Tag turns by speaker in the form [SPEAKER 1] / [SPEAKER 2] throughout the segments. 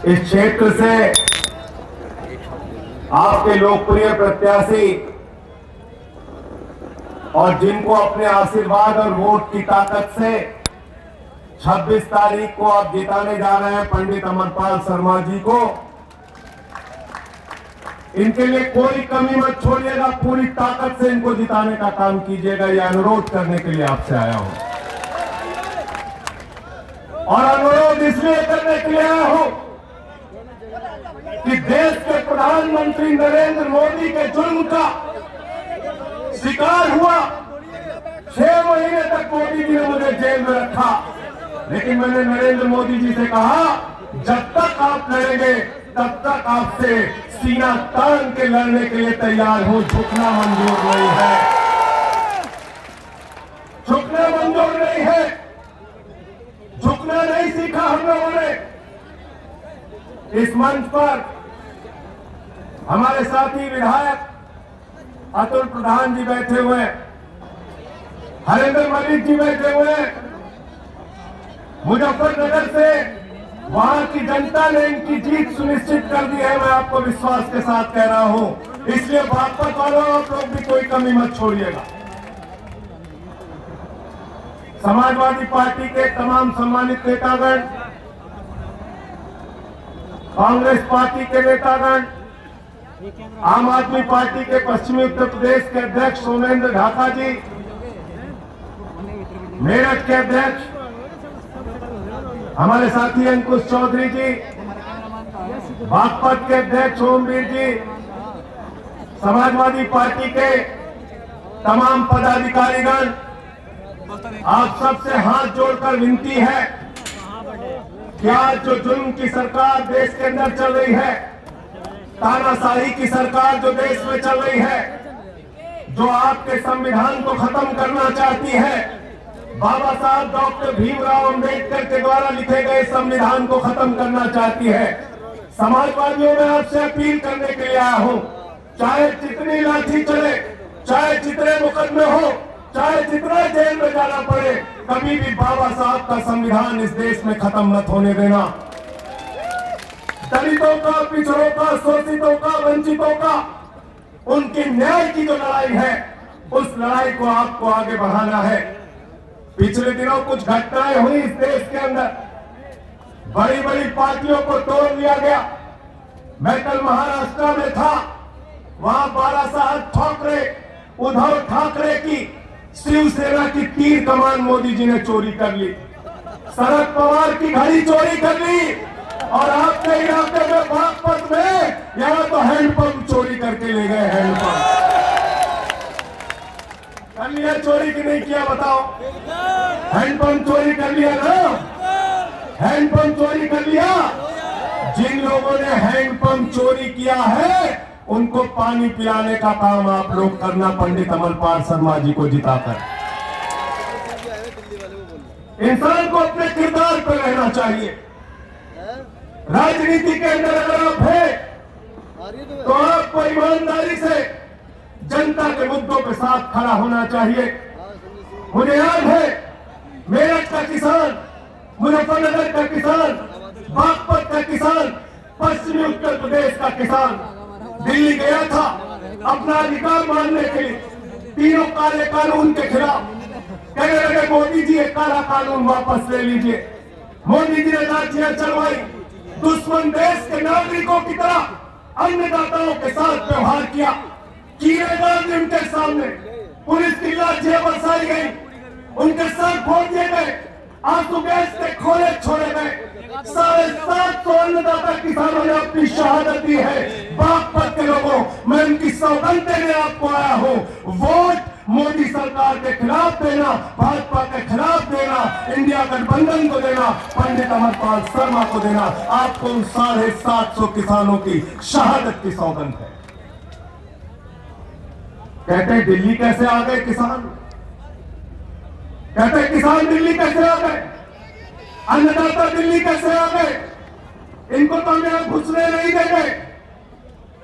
[SPEAKER 1] इस क्षेत्र से आपके लोकप्रिय प्रत्याशी और जिनको अपने आशीर्वाद और वोट की ताकत से 26 तारीख को आप जिताने जा रहे हैं पंडित अमरपाल शर्मा जी को, इनके लिए कोई कमी मत छोड़िएगा, पूरी ताकत से इनको जिताने का काम कीजिएगा। यह अनुरोध करने के लिए आपसे आया हूं और अनुरोध इसलिए करने के लिए आया हूं कि देश के प्रधानमंत्री नरेंद्र मोदी के जुल्म का शिकार हुआ। 6 महीने तक मोदी जी ने मुझे जेल में रखा, लेकिन मैंने नरेंद्र मोदी जी से कहा जब तक आप लड़ेंगे तब तक आपसे सीना तान के लड़ने के लिए तैयार हूं। झुकना मंजूर नहीं है, झुकना मंजूर नहीं है। झुकना नहीं सीखा हम लोगों ने। इस मंच पर हमारे साथी विधायक अतुल प्रधान जी बैठे हुए हैं, हरेंद्र मलिक जी बैठे हुए हैं। मुजफ्फरनगर से वहां की जनता ने इनकी जीत सुनिश्चित कर दी है, मैं आपको विश्वास के साथ कह रहा हूं। इसलिए बागपत वालों आप लोग भी कोई कमी मत छोड़िएगा। समाजवादी पार्टी के तमाम सम्मानित नेतागण, कांग्रेस पार्टी के नेतागण, आम आदमी पार्टी के पश्चिमी उत्तर प्रदेश के अध्यक्ष सोमेंद्र ढाका जी, मेरठ के अध्यक्ष हमारे साथी अंकुश चौधरी जी, बागपत के अध्यक्ष ओमवीर जी, समाजवादी पार्टी के तमाम पदाधिकारीगण, आप सबसे हाथ जोड़कर विनती है कि आज जो जुल्म की सरकार देश के अंदर चल रही है, तानाशाही की सरकार जो देश में चल रही है, जो आपके संविधान को खत्म करना चाहती है, बाबा साहब डॉक्टर भीमराव अंबेडकर के द्वारा लिखे गए संविधान को खत्म करना चाहती है। समाजवादियों में आपसे अपील करने के लिए आया हूं, चाहे जितनी लाठी चले, चाहे जितने मुकदमे हो, चाहे जितना जेल में जाना पड़े, कभी भी बाबा साहब का संविधान इस देश में खत्म मत होने देना। दलितों का, पिछड़ों का, शोषितों का, वंचितों का, उनकी न्याय की जो लड़ाई है, उस लड़ाई को आपको आगे बढ़ाना है। पिछले दिनों कुछ घटनाएं हुई इस देश के अंदर, बड़ी बड़ी पार्टियों को तोड़ दिया गया। मैं कल महाराष्ट्र में था, वहां बालासाहेब ठाकरे, उद्धव ठाकरे की शिवसेना की तीर कमान मोदी जी ने चोरी कर ली, शरद पवार की घड़ी चोरी कर ली, और आपके इलाके में बागपत में यहां तो हैंडपंप चोरी करके ले गए। हैंडपंप कर लिया चोरी की नहीं किया बताओ? हैंडपंप चोरी कर लिया ना, हैंडपंप चोरी कर लिया। जिन लोगों ने हैंडपंप चोरी किया है उनको पानी पिलाने का काम आप लोग करना, पंडित अमरपाल शर्मा जी को जिताकर। इंसान को अपने किरदार पर रहना चाहिए। राजनीति के अंदर अगर आप हैं तो आपको ईमानदारी से जनता के मुद्दों के साथ खड़ा होना चाहिए। मुझे याद है मेरठ का किसान, मुजफ्फरनगर का किसान, बागपत का किसान, पश्चिमी उत्तर प्रदेश का किसान दिल्ली गया था अपना अधिकार मांगने के लिए, तीनों काले कानून के खिलाफ। कहने लगे मोदी जी एक काला कानून वापस ले लीजिए। मोदी जी ने लाठियां चलवाई, दुश्मन देश के नागरिकों की तरह अन्नदाताओं के साथ व्यवहार किया, कीड़े डाल दिए उनके सामने, पुलिस की लाठियां बरसाई गई, उनके सर फोड़ दिए गए, आंसू गैस के खोले छोड़े गए। 750 अन्नदाता किसानों ने अपनी शहादत दी है। बागपत के लोगों, मैं उनकी सौगंध देने आपको आया हूं। वोट मोदी सरकार के खिलाफ देना, भाजपा के खिलाफ देना, इंडिया गठबंधन को देना, पंडित अमरपाल शर्मा को देना। आपको उन 750 किसानों की शहादत की सौगंध है। कहते हैं दिल्ली कैसे आ गए किसान, कहते हैं किसान दिल्ली कैसे आ गए, अन्नदाता दिल्ली कैसे आ गए, इनको तो हम यहां घुसने नहीं देंगे।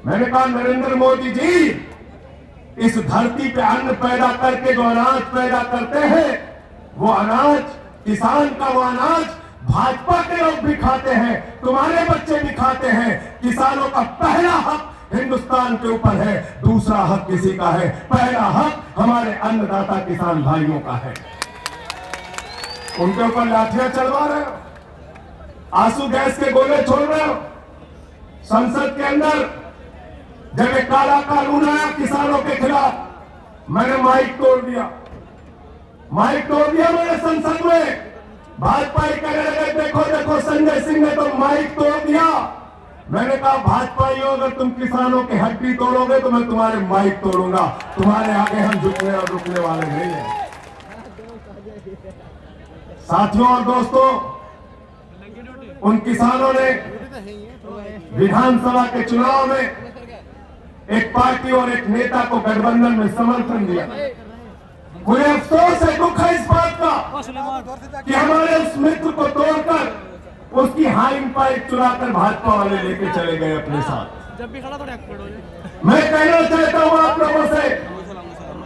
[SPEAKER 1] मैंने कहा नरेंद्र मोदी जी, इस धरती पे अन्न पैदा करके जो अनाज पैदा करते हैं, वो अनाज, किसान का वो अनाज भाजपा के लोग भी खाते हैं, तुम्हारे बच्चे भी खाते हैं। किसानों का पहला हक हिंदुस्तान के ऊपर है, दूसरा हक किसी का है। पहला हक हमारे अन्नदाता किसान भाइयों का है। उनके ऊपर लाठियां चलवा रहे हो, आंसू गैस के गोले छोड़ रहे हो। संसद के अंदर जब एक काला कानून आया किसानों के खिलाफ, मैंने माइक तोड़ दिया मैंने संसद में। भाजपा ही कहने लगे देखो देखो संजय सिंह ने तो माइक तोड़ दिया। मैंने कहा भाजपाइयों, अगर तुम किसानों की हड्डी तोड़ोगे तो मैं तुम्हारे माइक तोड़ूंगा। तुम्हारे आगे हम झुकने और रुकने वाले नहीं हैं। साथियों और दोस्तों, उन किसानों ने विधानसभा के चुनाव में एक पार्टी और एक नेता को गठबंधन में समर्थन दिया। मुझे अफसोस है, दुख है इस बात का कि हमारे उस मित्र को तोड़कर उसकी हाइंग पाइप चुराकर भाजपा वाले लेके चले गए अपने साथ। जब भी खड़ा तो मैं कहना चाहता हूं आप लोगों से,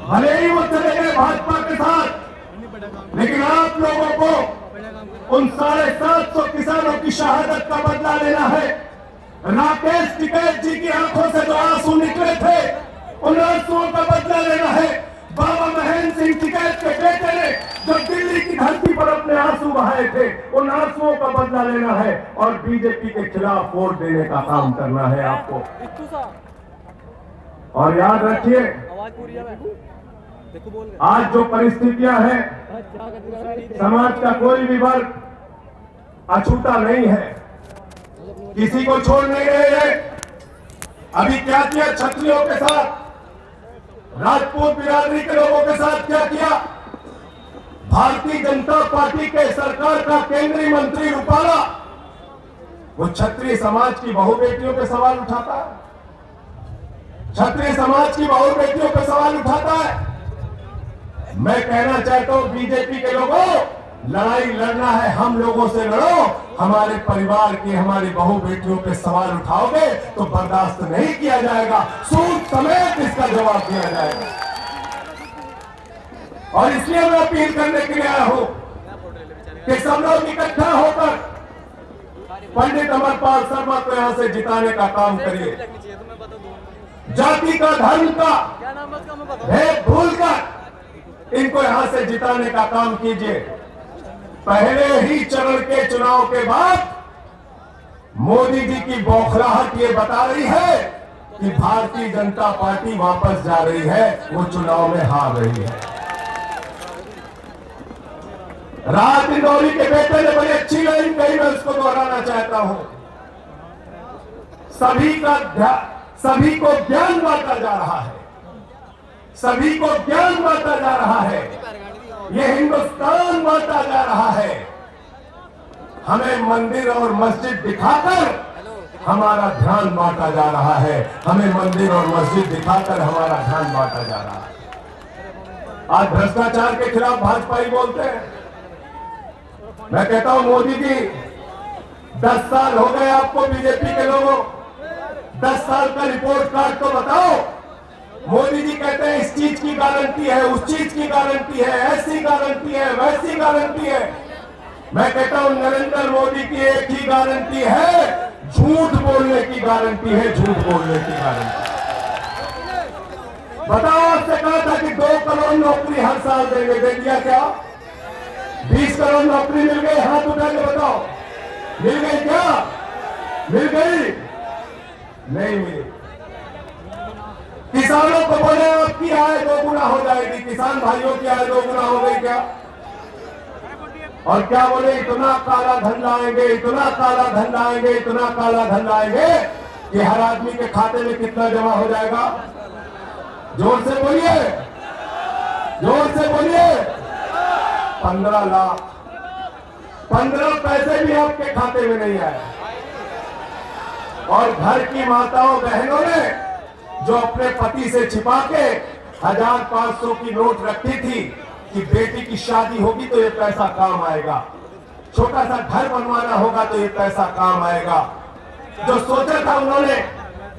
[SPEAKER 1] भले ही वो चले गए भाजपा के साथ, लेकिन आप लोगों को उन 750 किसानों की शहादत का बदला लेना है। राकेश टिकैत जी की आंखों से जो आंसू निकले थे, उन आंसुओं का बदला लेना है। बाबा महेंद्र सिंह टिकैत के बेटे ने जो दिल्ली की धरती पर अपने आंसू बहाए थे, उन आंसुओं का बदला लेना है और बीजेपी के खिलाफ वोट देने का काम करना है आपको। और याद रखिए, आज जो परिस्थितियां हैं, समाज का कोई भी वर्ग अछूता नहीं है, किसी को छोड़ नहीं रहे हैं। अभी क्या किया क्षत्रियों के साथ, राजपूत बिरादरी के लोगों के साथ क्या किया? भारतीय जनता पार्टी के सरकार का केंद्रीय मंत्री रूपाला वो क्षत्रिय समाज की बहु बेटियों पे सवाल उठाता है, क्षत्रिय समाज की बहु बेटियों पे सवाल उठाता है। मैं कहना चाहता हूं बीजेपी के लोगों, लड़ाई लड़ना है हम लोगों से लड़ो। हमारे परिवार की, हमारी बहु बेटियों पे सवाल उठाओगे तो बर्दाश्त नहीं किया जाएगा, सूद समेत इसका जवाब दिया जाएगा। और इसलिए मैं अपील करने के लिए आया हूं कि सब लोग इकट्ठा होकर पंडित अमरपाल शर्मा को यहां से जिताने का काम करिए। जाति का, धर्म का भेद भूलकर इनको यहां से जिताने का काम कीजिए। पहले ही चरण के चुनाव के बाद मोदी जी की बौखलाहट ये बता रही है कि भारतीय जनता पार्टी वापस जा रही है, वो चुनाव में हार रही है। राज इंदौरी के बेटे ने बड़ी अच्छी लाइन कही, मैं उसको दोहराना चाहता हूं। सभी को ज्ञान बांटा जा रहा है, सभी को ज्ञान बांटा जा रहा है, ये हिंदुस्तान बांटा जा रहा है। हमें मंदिर और मस्जिद दिखाकर हमारा ध्यान बांटा जा रहा है, हमें मंदिर और मस्जिद दिखाकर हमारा ध्यान बांटा जा रहा है। आज भ्रष्टाचार के खिलाफ भाजपा ही बोलते हैं। मैं कहता हूं मोदी जी, 10 साल हो गए आपको बीजेपी के लोगों, 10 साल का रिपोर्ट कार्ड तो बताओ। मोदी जी कहते हैं इस चीज की गारंटी है, उस चीज की गारंटी है, ऐसी गारंटी है, वैसी गारंटी है। मैं कहता हूं नरेंद्र मोदी की एक ही गारंटी है, झूठ बोलने की गारंटी है, झूठ बोलने की गारंटी। बताओ, आपसे कहा था कि 2 करोड़ नौकरी हर साल देंगे, दे दिया क्या? 20 करोड़ नौकरी मिल गई? हाथ उठा के बताओ, मिल गई क्या? मिल गई? नहीं मिली। किसानों को बोले आपकी आय 2 गुना हो जाएगी, किसान भाइयों की आय 2 गुना हो गई क्या? और क्या बोले, इतना काला धन लाएंगे, इतना काला धन लाएंगे, इतना काला धन लाएंगे कि हर आदमी के खाते में कितना जमा हो जाएगा? जोर से बोलिए, जोर से बोलिए। 15 लाख। 15 पैसे भी आपके खाते में नहीं आए। और घर की माताओं बहनों ने जो अपने पति से छिपा के 1500 की नोट रखी थी कि बेटी की शादी होगी तो ये पैसा काम आएगा, छोटा सा घर बनवाना होगा तो ये पैसा काम आएगा, जो सोचा था उन्होंने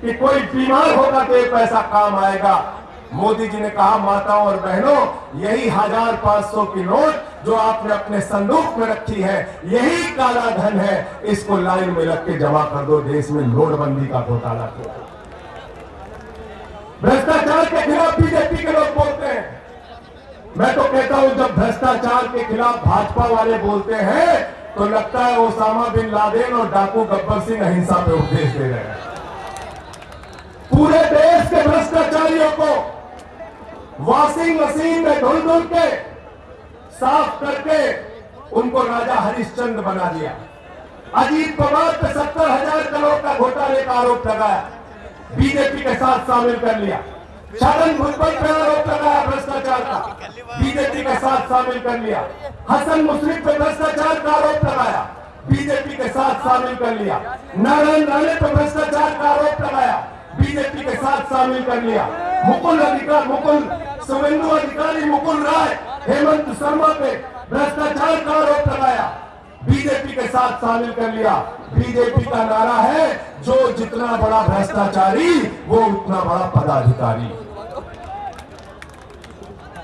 [SPEAKER 1] कि कोई बीमार होगा तो ये पैसा काम आएगा। मोदी जी ने कहा माताओं और बहनों, यही 1500 की नोट जो आपने अपने संदूक में रखी है, यही काला धन है। इसको लाइन में रख के जमा कर दो। देश में नोटबंदी का घोटाला किया। भ्रष्टाचार के खिलाफ बीजेपी के लोग बोलते हैं। मैं तो कहता हूं, जब भ्रष्टाचार के खिलाफ भाजपा वाले बोलते हैं तो लगता है ओसामा बिन लादेन और डाकू गब्बर सिंह अहिंसा पे उपदेश दे रहे हैं। पूरे देश के भ्रष्टाचारियों को वॉशिंग मशीन में धुल धुल के साफ करके उनको राजा हरिश्चंद्र बना दिया। अजीत पवार पे 70,000 करोड़ का घोटाले का आरोप लगाया, बीजेपी के साथ शामिल कर लिया। छगन भुजबल पे आरोप लगाया भ्रष्टाचार का, बीजेपी के साथ शामिल कर लिया। हसन मुश्रीफ पे भ्रष्टाचार का आरोप लगाया, बीजेपी के साथ शामिल कर लिया। नारायण राणे पे भ्रष्टाचार का आरोप लगाया, बीजेपी के साथ शामिल कर लिया। शुभेंदु अधिकारी, मुकुल राय, हेमंत शर्मा पे भ्रष्टाचार का आरोप लगाया, बीजेपी के साथ शामिल कर लिया। बीजेपी का नारा है, जो जितना बड़ा भ्रष्टाचारी वो उतना बड़ा पदाधिकारी।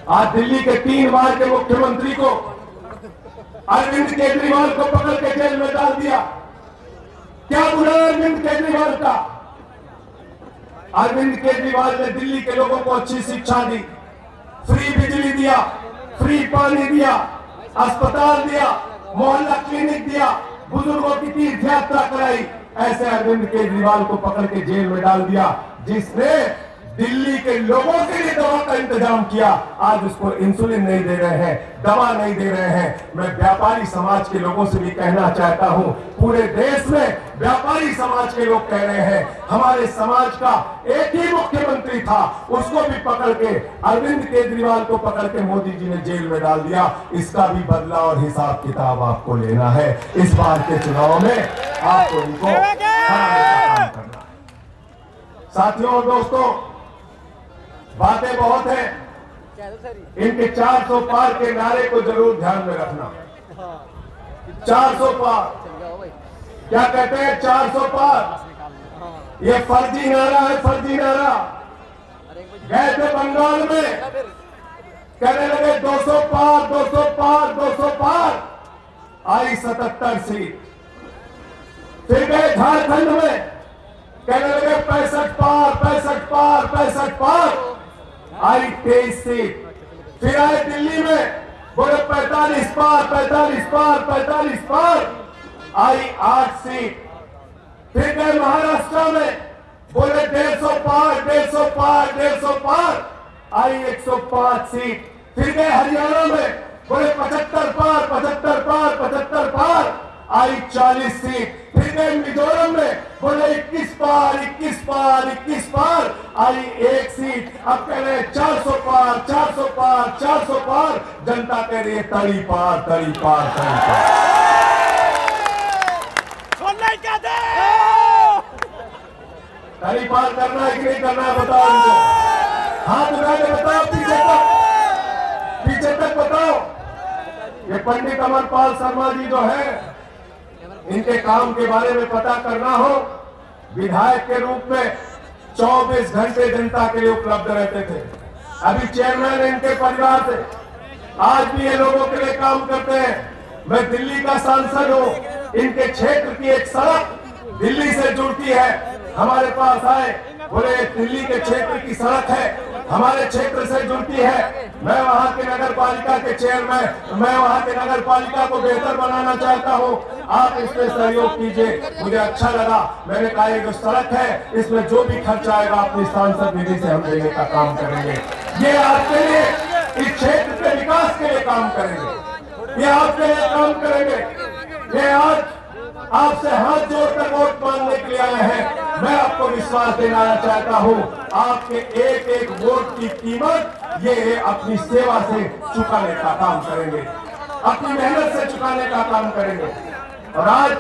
[SPEAKER 1] आज दिल्ली के 3 बार के मुख्यमंत्री को अरविंद केजरीवाल को पकड़ के जेल में डाल दिया। क्या बुरा अरविंद केजरीवाल का? अरविंद केजरीवाल ने दिल्ली के लोगों को अच्छी शिक्षा दी, फ्री बिजली दिया, फ्री पानी दिया, अस्पताल दिया, मोहल्ला क्लिनिक दिया, बुजुर्गों की तीर्थ यात्रा कराई। ऐसे अरविंद केजरीवाल को पकड़ के जेल में डाल दिया, जिसने दिल्ली के लोगों के लिए दवा का इंतजाम किया। आज उसको इंसुलिन नहीं दे रहे हैं, दवा नहीं दे रहे हैं। मैं व्यापारी समाज के लोगों से भी कहना चाहता हूं, पूरे देश में व्यापारी समाज के लोग कह रहे हैं, हमारे समाज का एक ही मुख्यमंत्री था, उसको भी पकड़ के, अरविंद केजरीवाल को पकड़ के मोदी जी ने जेल में डाल दिया। इसका भी बदला और हिसाब किताब आपको लेना है। इस बार के चुनाव में आपको इनको हराने का काम करना है। साथियों और दोस्तों, बातें बहुत हैं, इनके 400 पार के नारे को जरूर ध्यान में रखना। 400 पार क्या कहते हैं? 400 पार ये फर्जी नारा है, फर्जी नारा। गए थे बंगाल में, कहने लगे 200 पार, 200 पार, 200 पार, आई 77 सीट। फिर गए झारखंड में, कहने लगे 65 पार, 65 पार, 65 पार, आई 23 सीट। फिर आए दिल्ली में, बोले 45 पार, 45 पार, 45 पार, आई 8 सीट। फिर गए महाराष्ट्र में, बोले 150 पार, 150 पार, 150 पार, आई 105 सीट। फिर गए हरियाणा में, बोले 75 पार, 75 पार, 75 पार, आई 40 सीट। फिर गए मिजोरम में, बोले 21 पार, 21 पार, 21 पार, आई 1 सीट। अब कह रहे 400 पार, 400 पार, 400 पार। जनता कह रही है तड़ी पार, तड़ी पार, तड़ी पार। तड़ी पार करना है कि नहीं करना है? बताओ इनको, हाथ उठा के बताओ, पीछे तक, पीछे तक बताओ। ये पंडित अमरपाल शर्मा जी जो है, इनके काम के बारे में पता करना हो, विधायक के रूप में 24 घंटे जनता के लिए उपलब्ध रहते थे। अभी चेयरमैन इनके परिवार से, आज भी ये लोगों के लिए काम करते हैं। मैं दिल्ली का सांसद हूं, इनके क्षेत्र की एक सड़क दिल्ली से जुड़ती है। हमारे पास आए, बोले दिल्ली के क्षेत्र की सड़क है, हमारे क्षेत्र से जुड़ती है। मैं वहां के नगर पालिका के चेयरमैन, मैं वहां के नगर पालिका को बेहतर बनाना चाहता हूं, आप इसमें सहयोग कीजिए। मुझे अच्छा लगा, मैंने कहा ये जो सड़क है, इसमें जो भी खर्च आएगा अपनी सांसद निधि से हम देने का काम करेंगे। ये आपके लिए, इस क्षेत्र के विकास के लिए काम करेंगे, ये आपके लिए काम करेंगे। ये आज आपसे हाथ जोड़कर वोट मांगने के लिए आए हैं। मैं आपको विश्वास दिलाना चाहता हूं, आपके एक एक वोट की कीमत ये अपनी सेवा से चुकाने का काम करेंगे, अपनी मेहनत से चुकाने का काम करेंगे। और आज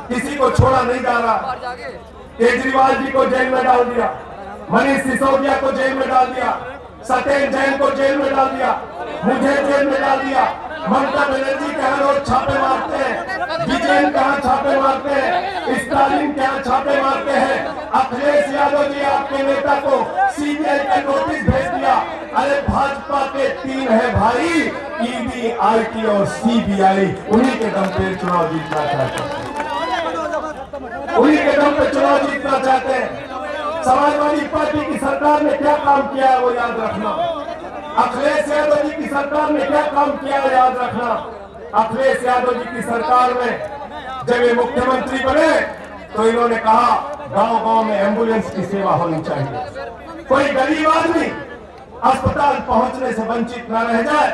[SPEAKER 1] किसी को छोड़ा नहीं जा रहा। केजरीवाल जी को जेल में डाल दिया, मनीष सिसोदिया को जेल में डाल दिया, सत्येंद्र जैन को जेल में डाल दिया, मुझे जेल में डाल दिया। ममता बनर्जी के यहाँ लोग छापे मारते हैं, विजयन के यहाँ छापे मारते हैं, स्टालिन के यहाँ छापे मारते हैं। अखिलेश यादव जी आपके नेता को सीबीआई का नोटिस भेज दिया। अरे भाजपा के 3 है भाई, ईडी, आईटी और सीबीआई, उन्हीं के दम पे चुनाव जीतना चाहते हैं, उन्हीं के दम पे चुनाव जीतना चाहते हैं। समाजवादी पार्टी की सरकार ने क्या काम किया है वो याद रखना। अखिलेश यादव जी की सरकार ने क्या काम किया है याद रखना। अखिलेश यादव जी की सरकार में जब ये मुख्यमंत्री बने तो इन्होंने कहा गांव-गांव में एम्बुलेंस की सेवा होनी चाहिए। कोई गरीब आदमी अस्पताल पहुंचने से वंचित न रह जाए,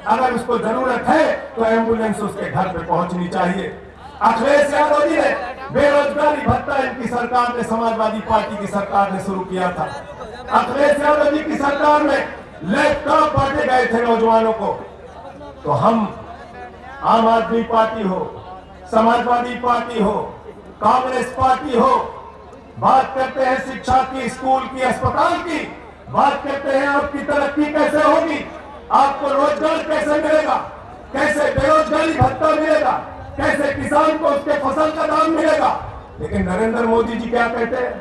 [SPEAKER 1] अगर उसको जरूरत है तो एम्बुलेंस उसके घर पे पहुंचनी चाहिए। अखिलेश यादव जी ने बेरोजगारी भत्ता इनकी सरकार ने, समाजवादी पार्टी की सरकार ने शुरू किया था। अखिलेश यादव जी की सरकार में लैपटॉप बांटे गए थे नौजवानों को। तो हम आम आदमी पार्टी हो, समाजवादी पार्टी हो, कांग्रेस पार्टी हो, बात करते हैं शिक्षा की, स्कूल की, अस्पताल की, बात करते हैं आपकी तरक्की कैसे होगी, आपको रोजगार कैसे मिलेगा, कैसे बेरोजगारी भत्ता मिलेगा, कैसे किसान को उसके फसल का दाम मिलेगा। लेकिन नरेंद्र मोदी जी क्या कहते हैं,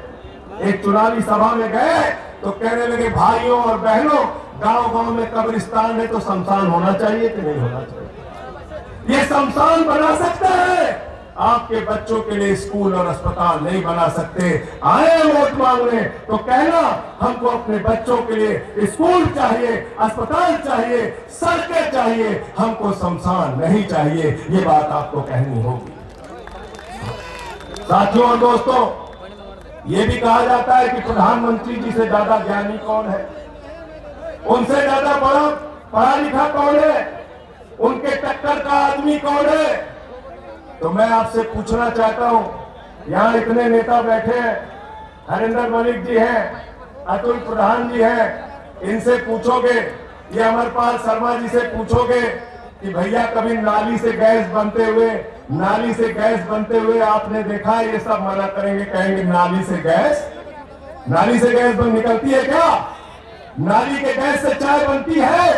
[SPEAKER 1] एक चुनावी सभा में गए तो कहने लगे भाइयों और बहनों, गांव-गांव में कब्रिस्तान है तो शमशान होना चाहिए कि नहीं होना चाहिए। ये शमशान बना सकता है, आपके बच्चों के लिए स्कूल और अस्पताल नहीं बना सकते। आए वोट मांगने तो कहना हमको अपने बच्चों के लिए स्कूल चाहिए, अस्पताल चाहिए, सड़कें चाहिए, हमको शमशान नहीं चाहिए। ये बात आपको कहनी होगी। साथियों और दोस्तों, ये भी कहा जाता है कि प्रधानमंत्री जी से ज्यादा ज्ञानी कौन है, उनसे ज्यादा बड़ा पढ़ा लिखा कौन है, उनके टक्कर का आदमी कौन है। तो मैं आपसे पूछना चाहता हूं, यहाँ इतने नेता बैठे हैं, हरिंदर मलिक जी हैं, अतुल प्रधान जी हैं, इनसे पूछोगे, ये अमरपाल शर्मा जी से पूछोगे कि भैया कभी नाली से गैस बनते हुए आपने देखा है? ये सब मना करेंगे, कहेंगे नाली से गैस निकलती है क्या? नाली के गैस से चाय बनती है?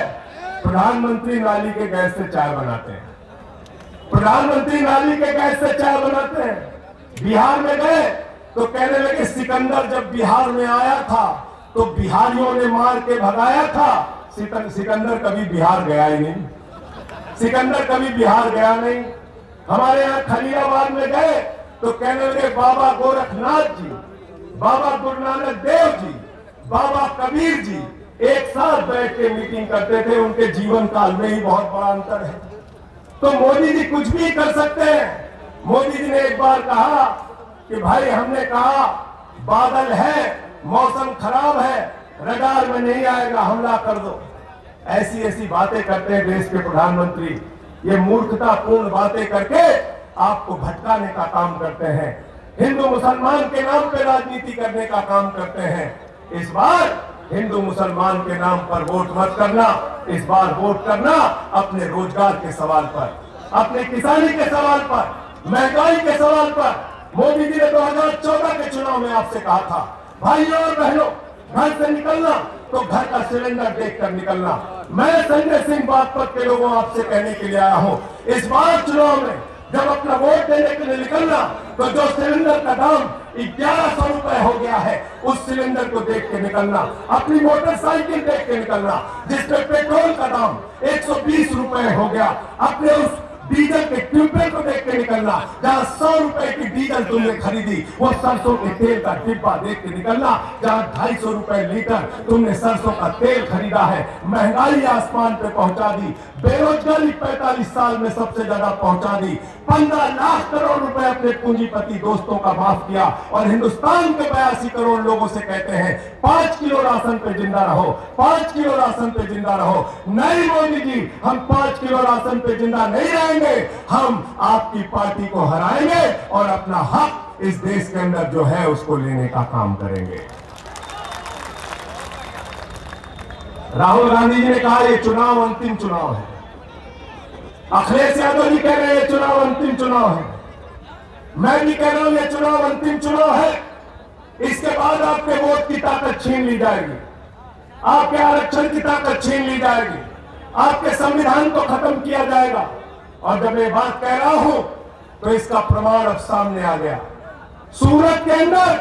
[SPEAKER 1] प्रधानमंत्री नाली के गैस से चाय बनाते हैं, प्रधानमंत्री नाली के गैस से चाय बनाते हैं। बिहार में गए तो कहने लगे सिकंदर जब बिहार में आया था तो बिहारियों ने मार के भगाया था। सिकंदर कभी बिहार गया ही नहीं, सिकंदर कभी बिहार गया नहीं। हमारे यहाँ खलीलाबाद में गए तो कहने लगे बाबा गोरखनाथ जी, बाबा गुरु नानक देव जी, बाबा कबीर जी एक साथ बैठ के मीटिंग करते थे। उनके जीवन काल में ही बहुत बड़ा अंतर है। तो मोदी जी कुछ भी कर सकते हैं। मोदी जी ने एक बार कहा कि भाई हमने कहा बादल है, मौसम खराब है, रडार में नहीं आएगा, हमला कर दो। ऐसी ऐसी बातें करते हैं देश के प्रधानमंत्री। ये मूर्खतापूर्ण बातें करके आपको भटकाने का काम करते हैं, हिंदू मुसलमान के नाम पे राजनीति करने का काम करते हैं। इस बार हिंदू मुसलमान के नाम पर वोट मत करना, इस बार वोट करना अपने रोजगार के सवाल पर, अपने किसानी के सवाल पर, महंगाई के सवाल पर। मोदी जी ने 2014 के चुनाव में आपसे कहा था भाइयों और बहनों, घर से निकलना तो घर का सिलेंडर देखकर निकलना। मैं संजय सिंह बागपत के लोगों आपसे कहने के लिए आया हूं, इस बार चुनाव में जब अपना वोट देने के लिए निकलना तो जो सिलेंडर का दाम 1100 रुपए हो गया है, उस सिलेंडर को देख के निकलना। अपनी मोटरसाइकिल देख के निकलना जिसमें पेट्रोल का दाम 120 रुपए हो गया। अपने उस डीजल के डिब्बे को देख के निकलना, जहां 100 रुपए की डीजल तुमने खरीदी वो सरसों के तेल का डिब्बा देख के निकलना, जहां 250 रुपए लीटर तुमने सरसों का तेल खरीदा है। महंगाई आसमान पे पहुंचा दी, बेरोजगारी 45 साल में सबसे ज्यादा पहुंचा दी। 15 लाख करोड़ रुपए अपने पूंजीपति दोस्तों का माफ किया और हिंदुस्तान के 82 करोड़ लोगों से कहते हैं 5 किलो राशन पे जिंदा रहो, 5 किलो राशन पे जिंदा रहो। नहीं मोदी जी, हम 5 किलो राशन पे जिंदा नहीं रहेंगे, हम आपकी पार्टी को हराएंगे और अपना हक इस देश के अंदर जो है उसको लेने का काम करेंगे। राहुल गांधी जी ने कहा ये चुनाव अंतिम चुनाव है, अखिलेश यादव जी कह रहे हैं ये चुनाव अंतिम चुनाव है, मैं भी कह रहा हूं ये चुनाव अंतिम चुनाव है। इसके बाद आपके वोट की ताकत छीन ली जाएगी, आपके आरक्षण की ताकत छीन ली जाएगी, आपके संविधान को खत्म किया जाएगा। और जब मैं बात कह रहा हूं तो इसका प्रमाण अब सामने आ गया। सूरत के अंदर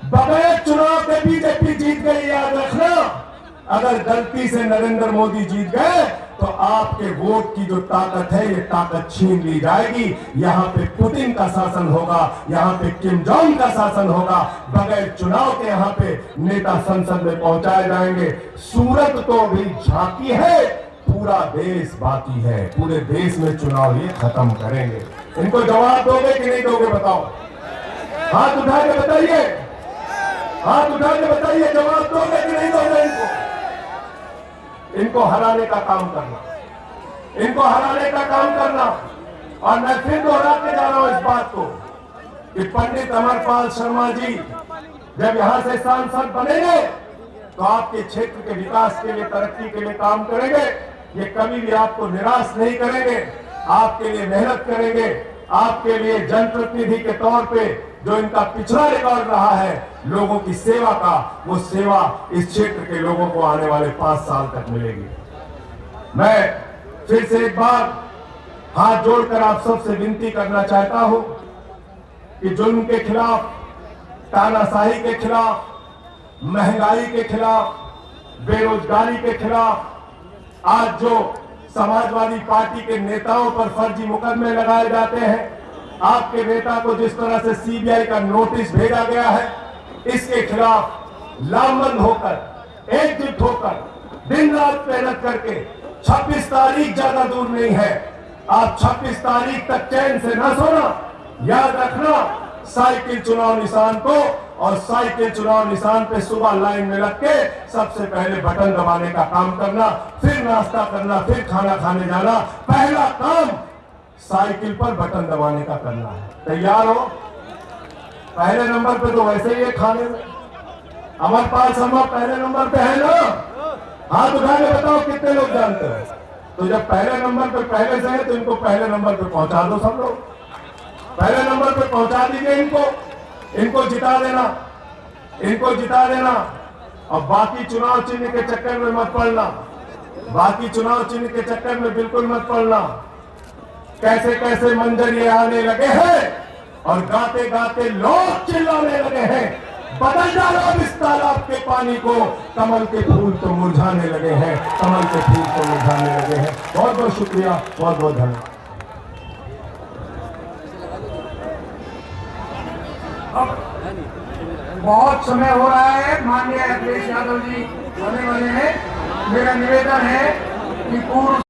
[SPEAKER 1] बगैर चुनाव के बीजेपी जीत गई, याद रखना। अगर गलती से नरेंद्र मोदी जीत गए तो आपके वोट की जो ताकत है, ये ताकत छीन ली जाएगी। यहां पे पुतिन का शासन होगा, यहां पे किम जोंग का शासन होगा। बगैर चुनाव के यहां पे नेता संसद में पहुंचाए जाएंगे। सूरत तो अभी झांकी है, पूरा देश बाकी है। पूरे देश में चुनाव ये खत्म करेंगे। इनको जवाब दोगे कि नहीं दोगे, बताओ? हाथ उठा के बताइए, हाथ उठा के बताइए, जवाब दोगे कि नहीं दोगे? इनको हराने का काम करना, इनको हराने का काम करना। और मैं फिर दोहराते जा रहा हूं इस बात को कि पंडित अमरपाल शर्मा जी जब यहां से सांसद बनेंगे तो आपके क्षेत्र के विकास के लिए, तरक्की के लिए काम करेंगे। ये कभी भी आपको निराश नहीं करेंगे, आपके लिए मेहनत करेंगे। आपके लिए जनप्रतिनिधि के तौर पे जो इनका पिछड़ा रिकॉर्ड रहा है लोगों की सेवा का, वो सेवा इस क्षेत्र के लोगों को आने वाले 5 साल तक मिलेगी। मैं फिर से एक बार हाथ जोड़कर आप सबसे विनती करना चाहता हूं कि जुल्म के खिलाफ, तानाशाही के खिलाफ, महंगाई के खिलाफ, बेरोजगारी के खिलाफ, आज जो समाजवादी पार्टी के नेताओं पर फर्जी मुकदमे लगाए जाते हैं, आपके नेता को जिस तरह से सीबीआई का नोटिस भेजा गया है, इसके खिलाफ लामबंद होकर, एकजुट होकर, दिन रात मेहनत करके 26 तारीख ज्यादा दूर नहीं है, आप 26 तारीख तक चैन से न सोना। याद रखना, साइकिल चुनाव निशान को, और साइकिल चुनाव निशान पे सुबह लाइन में लग के सबसे पहले बटन दबाने का काम करना, फिर नाश्ता करना, फिर खाना खाने जाना। पहला काम साइकिल पर बटन दबाने का करना है। तैयार हो? पहले नंबर पे तो वैसे ही है खाने में। अमरपाल शर्मा पहले नंबर पे है ना? हाथ उठा के बताओ कितने लोग जानते हो? तो जब पहले नंबर पे पहले से है तो इनको पहले नंबर पे पहुंचा दो। सब लोग पहले नंबर पे पहुंचा दीजिए इनको जिता देना, इनको जिता देना। और बाकी चुनाव चिन्ह के चक्कर में मत पड़ना, बाकी चुनाव चिन्ह के चक्कर में बिल्कुल मत पड़ना। कैसे कैसे मंजर ये आने लगे हैं और गाते गाते लोग चिल्लाने लगे हैं, बदल डालो अब इस तालाब के पानी को। कमल के फूल तो मुरझाने लगे हैं, कमल के फूल तो मुरझाने लगे हैं। बहुत बहुत शुक्रिया, बहुत बहुत धन्यवाद।
[SPEAKER 2] बहुत समय हो रहा है, माननीय अखिलेश यादव जी होने वाले हैं। मेरा निवेदन है कि पूर्व